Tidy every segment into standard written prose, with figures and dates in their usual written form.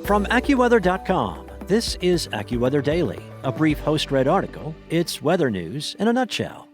From AccuWeather.com, this is AccuWeather Daily, a brief host-read article. It's weather news in a nutshell.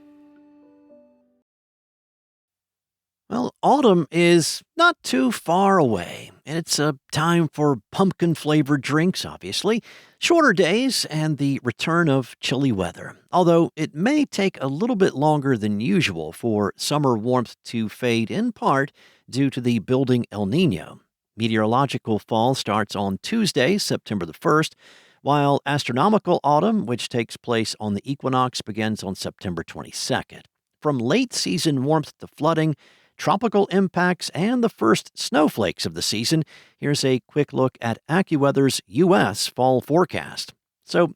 Well, autumn is not too far away, and it's a time for pumpkin-flavored drinks, obviously, shorter days, and the return of chilly weather. Although it may take a little bit longer than usual for summer warmth to fade, in part due to the building El Niño. Meteorological fall starts on Tuesday, September the 1st, while astronomical autumn, which takes place on the equinox, begins on September 22nd. From late season warmth to flooding, tropical impacts, and the first snowflakes of the season, here's a quick look at AccuWeather's U.S. fall forecast. So,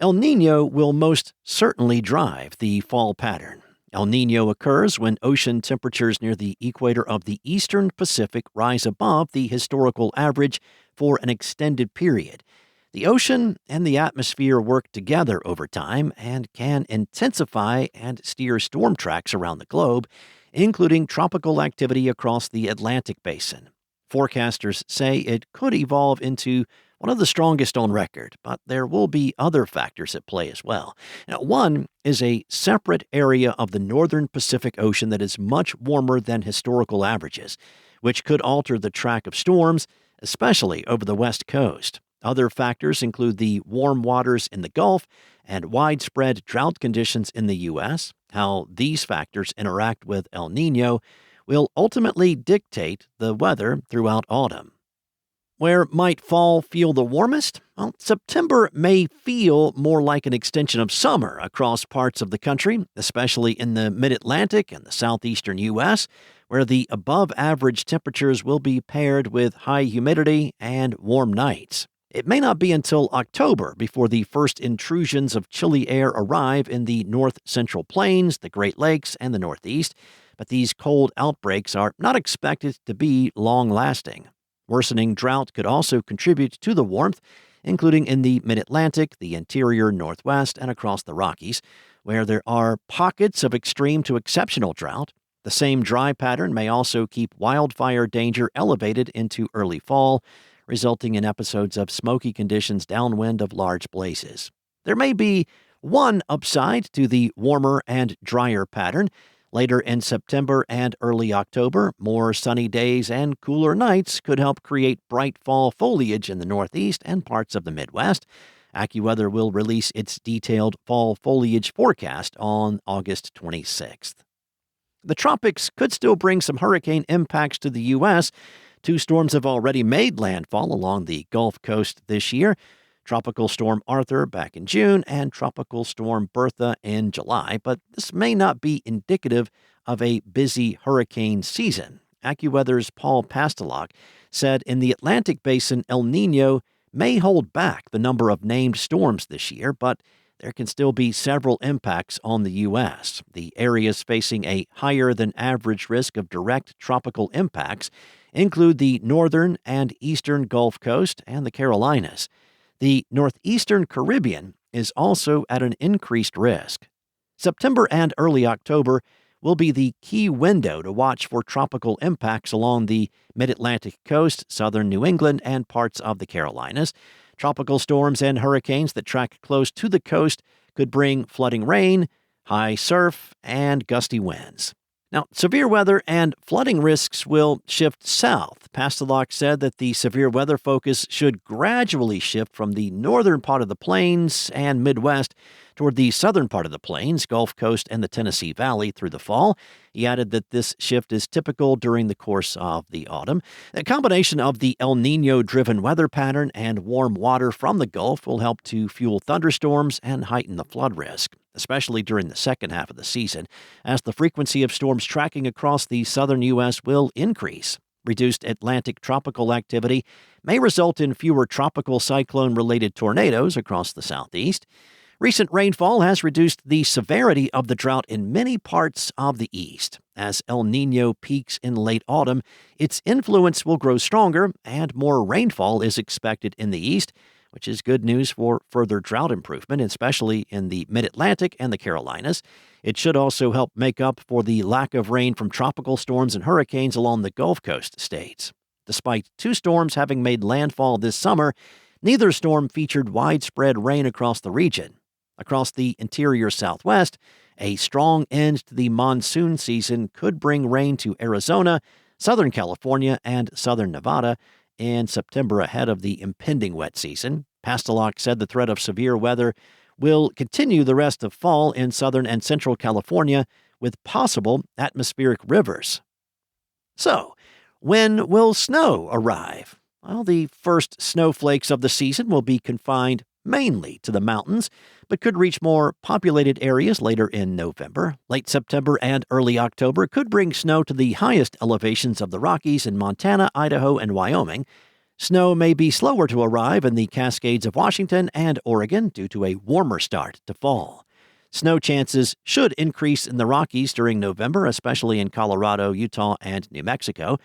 El Niño will most certainly drive the fall pattern. El Niño occurs when ocean temperatures near the equator of the eastern Pacific rise above the historical average for an extended period. The ocean and the atmosphere work together over time and can intensify and steer storm tracks around the globe, including tropical activity across the Atlantic basin. Forecasters say it could evolve into one of the strongest on record, but there will be other factors at play as well. Now, one is a separate area of the northern Pacific Ocean that is much warmer than historical averages, which could alter the track of storms, especially over the west coast. Other factors include the warm waters in the Gulf and widespread drought conditions in the U.S. How these factors interact with El Niño will ultimately dictate the weather throughout autumn. Where might fall feel the warmest? Well, September may feel more like an extension of summer across parts of the country, especially in the mid-Atlantic and the southeastern U.S., where the above-average temperatures will be paired with high humidity and warm nights. It may not be until October before the first intrusions of chilly air arrive in the north-central plains, the Great Lakes, and the Northeast, but these cold outbreaks are not expected to be long-lasting. Worsening drought could also contribute to the warmth, including in the mid-Atlantic, the interior Northwest, and across the Rockies, where there are pockets of extreme to exceptional drought. The same dry pattern may also keep wildfire danger elevated into early fall, resulting in episodes of smoky conditions downwind of large blazes. There may be one upside to the warmer and drier pattern. Later in September and early October, more sunny days and cooler nights could help create bright fall foliage in the Northeast and parts of the Midwest. AccuWeather will release its detailed fall foliage forecast on August 26th. The tropics could still bring some hurricane impacts to the U.S. Two storms have already made landfall along the Gulf Coast this year. Tropical Storm Arthur back in June and Tropical Storm Bertha in July, but this may not be indicative of a busy hurricane season. AccuWeather's Paul Pastelok said in the Atlantic Basin, El Niño may hold back the number of named storms this year, but there can still be several impacts on the U.S. The areas facing a higher than average risk of direct tropical impacts include the northern and eastern Gulf Coast and the Carolinas. The northeastern Caribbean is also at an increased risk. September and early October will be the key window to watch for tropical impacts along the mid-Atlantic coast, southern New England, and parts of the Carolinas. Tropical storms and hurricanes that track close to the coast could bring flooding rain, high surf, and gusty winds. Now, severe weather and flooding risks will shift south. Pastelok said that the severe weather focus should gradually shift from the northern part of the plains and Midwest toward the southern part of the plains, Gulf Coast, and the Tennessee Valley through the fall. He added that this shift is typical during the course of the autumn. A combination of the El Niño-driven weather pattern and warm water from the Gulf will help to fuel thunderstorms and heighten the flood risk, especially during the second half of the season, as the frequency of storms tracking across the southern U.S. will increase. Reduced Atlantic tropical activity may result in fewer tropical cyclone-related tornadoes across the southeast. Recent rainfall has reduced the severity of the drought in many parts of the east. As El Niño peaks in late autumn, its influence will grow stronger and more rainfall is expected in the east, which is good news for further drought improvement, especially in the mid-Atlantic and the Carolinas. It should also help make up for the lack of rain from tropical storms and hurricanes along the Gulf Coast states. Despite two storms having made landfall this summer, neither storm featured widespread rain across the region. Across the interior Southwest, a strong end to the monsoon season could bring rain to Arizona, Southern California, and Southern Nevada in September ahead of the impending wet season. Pastelok said the threat of severe weather will continue the rest of fall in Southern and Central California with possible atmospheric rivers. So, when will snow arrive? Well, the first snowflakes of the season will be confined mainly to the mountains, but could reach more populated areas later in November. Late September and early October could bring snow to the highest elevations of the Rockies in Montana, Idaho, and Wyoming. Snow may be slower to arrive in the Cascades of Washington and Oregon due to a warmer start to fall. Snow chances should increase in the Rockies during November, especially in Colorado, Utah, and New Mexico,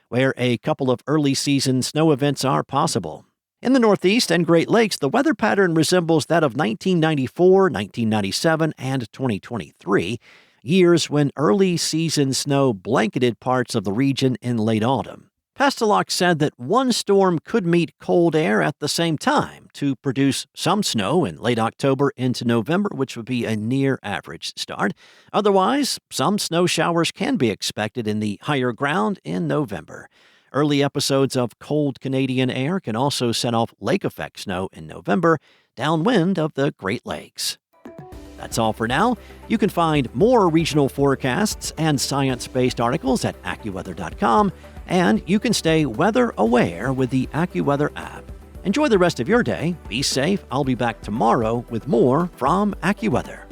where a couple of early-season snow events are possible. In the Northeast and Great Lakes, the weather pattern resembles that of 1994, 1997, and 2023, years when early-season snow blanketed parts of the region in late autumn. Pastelok said that one storm could meet cold air at the same time to produce some snow in late October into November, which would be a near-average start. Otherwise, some snow showers can be expected in the higher ground in November. Early episodes of cold Canadian air can also set off lake-effect snow in November, downwind of the Great Lakes. That's all for now. You can find more regional forecasts and science-based articles at AccuWeather.com, and you can stay weather-aware with the AccuWeather app. Enjoy the rest of your day. Be safe. I'll be back tomorrow with more from AccuWeather.